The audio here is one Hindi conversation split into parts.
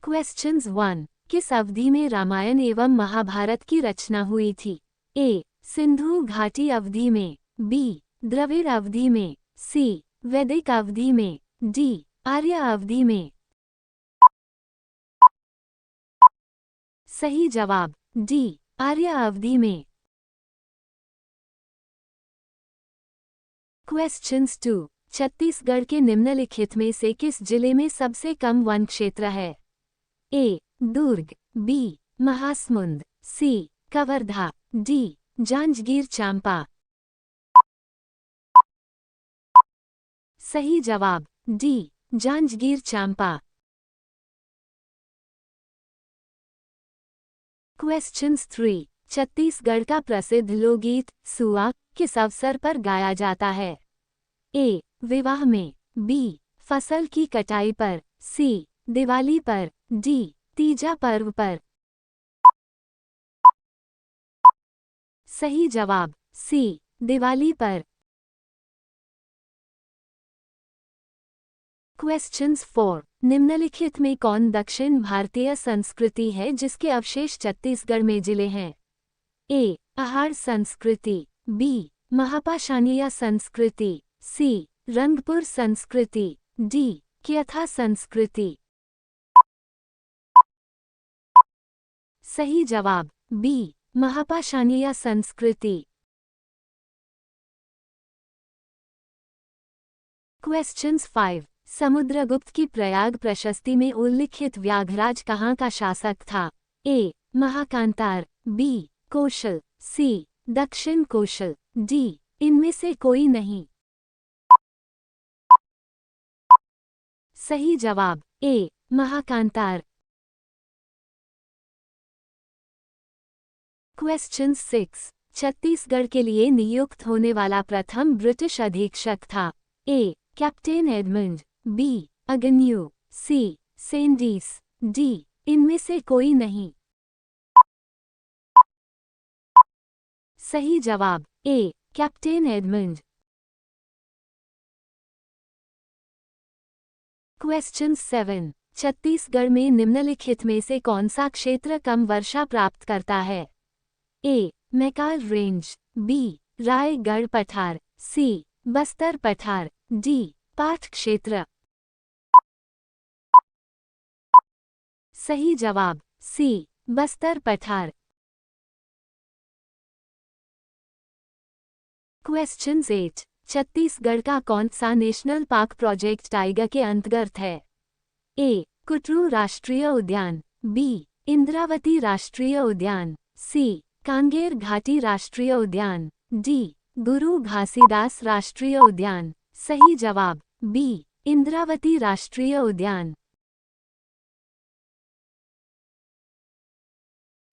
क्वेश्चंस 1। किस अवधि में रामायण एवं महाभारत की रचना हुई थी? ए. सिंधु घाटी अवधि में। बी. द्रविड़ अवधि में। सी. वैदिक अवधि में। डी. आर्य अवधि में। सही जवाब डी. आर्य अवधि में। क्वेश्चंस 2। छत्तीसगढ़ के निम्नलिखित में से किस जिले में सबसे कम वन क्षेत्र है? ए. दुर्ग। बी. महासमुंद। सी. कवर्धा। डी. जांजगीर चांपा। सही जवाब डी. जांजगीर चांपा। क्वेश्चंस 3। छत्तीसगढ़ का प्रसिद्ध लोकगीत सुआ किस अवसर पर गाया जाता है? ए. विवाह में। बी. फसल की कटाई पर। सी. दिवाली पर। डी. तीजा पर्व पर। सही जवाब सी. दिवाली पर। क्वेश्चंस 4। निम्नलिखित में कौन दक्षिण भारतीय संस्कृति है जिसके अवशेष छत्तीसगढ़ में जिले हैं? ए. आहार संस्कृति। बी. महापाषाणीय संस्कृति। सी. रंगपुर संस्कृति। डी. क्यथा संस्कृति। सही जवाब बी. महापाषाणीय संस्कृति। क्वेश्चंस 5। समुद्रगुप्त की प्रयाग प्रशस्ति में उल्लिखित व्याघ्रराज कहाँ का शासक था? ए. महाकांतार। बी. कौशल। सी. दक्षिण कौशल। डी. इनमें से कोई नहीं। सही जवाब ए. महाकांतार। क्वेश्चन 6। छत्तीसगढ़ के लिए नियुक्त होने वाला प्रथम ब्रिटिश अधीक्षक था? A. Captain Edmund. B. Agnew. C. Sandys. D. इनमें से कोई नहीं। सही जवाब A. Captain Edmund. Question 7। Chhattisgarh में निम्नलिखित में से कौन सा क्षेत्र कम वर्षा प्राप्त करता है? ए. मैकाल रेंज। बी. रायगढ़ पठार। सी. बस्तर पठार। डी. पाठ क्षेत्र। सही जवाब सी. बस्तर पठार। क्वेश्चन 8। छत्तीसगढ़ का कौन सा नेशनल पार्क प्रोजेक्ट टाइगर के अंतर्गत है? ए. कुटरू राष्ट्रीय उद्यान। बी. इंद्रावती राष्ट्रीय उद्यान। सी. कांगेर घाटी राष्ट्रीय उद्यान। डी. गुरु घासीदास राष्ट्रीय उद्यान। सही जवाब बी. इंद्रावती राष्ट्रीय उद्यान।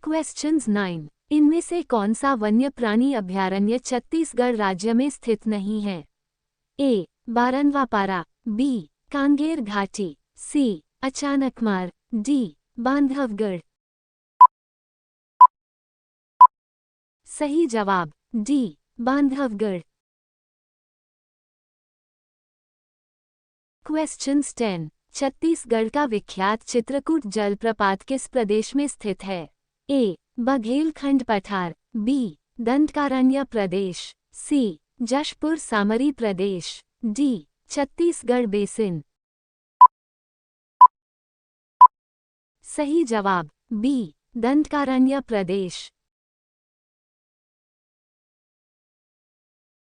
क्वेश्चंस 9। इनमें से कौन सा वन्य प्राणी अभयारण्य छत्तीसगढ़ राज्य में स्थित नहीं है? ए. बारनवापारा। बी. कांगेर घाटी। सी. अचानकमार। डी. बांधवगढ़। सही जवाब डी. बांधवगढ़। क्वेश्चंस 10। छत्तीसगढ़ का विख्यात चित्रकूट जलप्रपात किस प्रदेश में स्थित है? ए. बघेलखंड पठार। बी. दंडकारण्य प्रदेश। सी. जशपुर सामरी प्रदेश। डी. छत्तीसगढ़ बेसिन। सही जवाब बी. दंडकारण्य प्रदेश।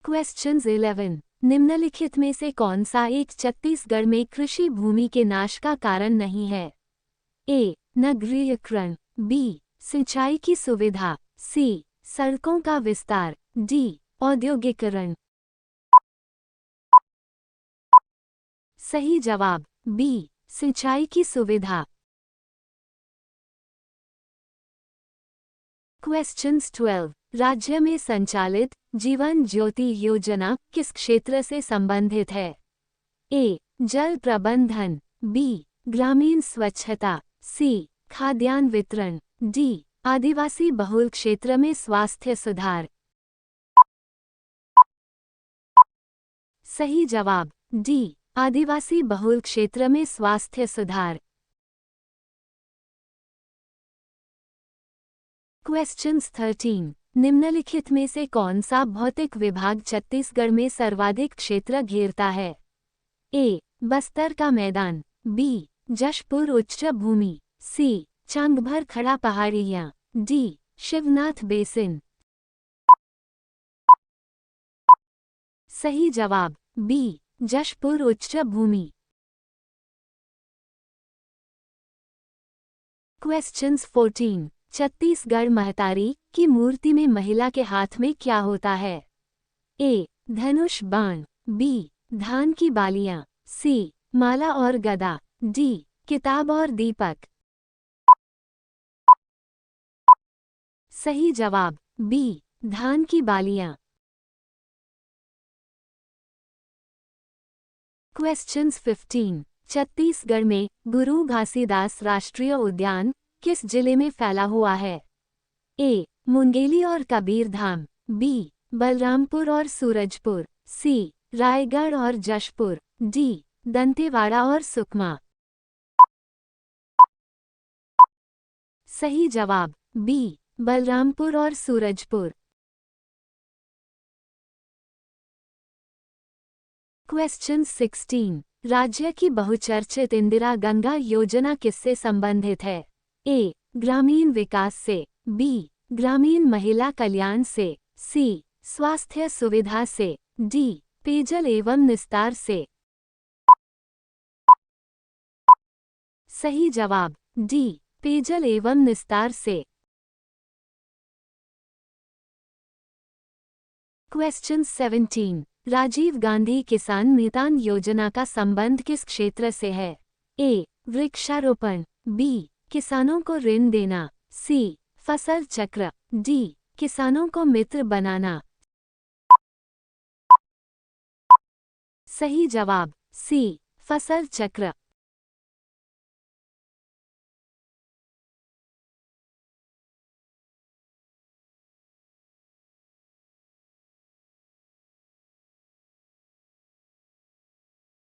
क्वेश्चंस 11। निम्नलिखित में से कौन सा एक छत्तीसगढ़ में कृषि भूमि के नाश का कारण नहीं है? ए. नगरीयकरण। बी. सिंचाई की सुविधा। सी. सड़कों का विस्तार। डी. औद्योगिकरण। सही जवाब बी. सिंचाई की सुविधा। क्वेश्चंस 12। राज्य में संचालित जीवन ज्योति योजना किस क्षेत्र से संबंधित है? ए. जल प्रबंधन। बी. ग्रामीण स्वच्छता। सी. खाद्यान्न वितरण। डी. आदिवासी बहुल क्षेत्र में स्वास्थ्य सुधार। सही जवाब डी. आदिवासी बहुल क्षेत्र में स्वास्थ्य सुधार। क्वेश्चंस 13। निम्नलिखित में से कौन सा भौतिक विभाग छत्तीसगढ़ में सर्वाधिक क्षेत्र घेरता है? ए, बस्तर का मैदान, बी, जशपुर उच्च भूमि, सी, चांगभर खड़ा पहाड़ियाँ, डी, शिवनाथ बेसिन। सही जवाब बी, जशपुर उच्च भूमि। क्वेश्चंस 14। छत्तीसगढ़ महतारी की मूर्ति में महिला के हाथ में क्या होता है? ए, धनुष बाण, बी, धान की बालियां, सी, माला और गदा, डी, किताब और दीपक। सही जवाब बी, धान की बालियां। क्वेश्चंस 15। छत्तीसगढ़ में गुरु घासीदास राष्ट्रीय उद्यान किस जिले में फैला हुआ है? ए, मुंगेली और कबीरधाम, बी, बलरामपुर और सूरजपुर, सी, रायगढ़ और जशपुर, डी, दंतेवाड़ा और सुकमा। सही जवाब बी, बलरामपुर और सूरजपुर। क्वेश्चन 16। राज्य की बहुचर्चित इंदिरा गंगा योजना किससे संबंधित है? ए, ग्रामीण विकास से, बी, ग्रामीण महिला कल्याण से, सी, स्वास्थ्य सुविधा से, डी, पेयजल एवं निस्तार से। सही जवाब डी, पेयजल एवं निस्तार से। क्वेश्चन 17। राजीव गांधी किसान निदान योजना का संबंध किस क्षेत्र से है? ए, वृक्षारोपण, बी, किसानों को ऋण देना, सी, फसल चक्र, डी, किसानों को मित्र बनाना। सही जवाब सी, फसल चक्र।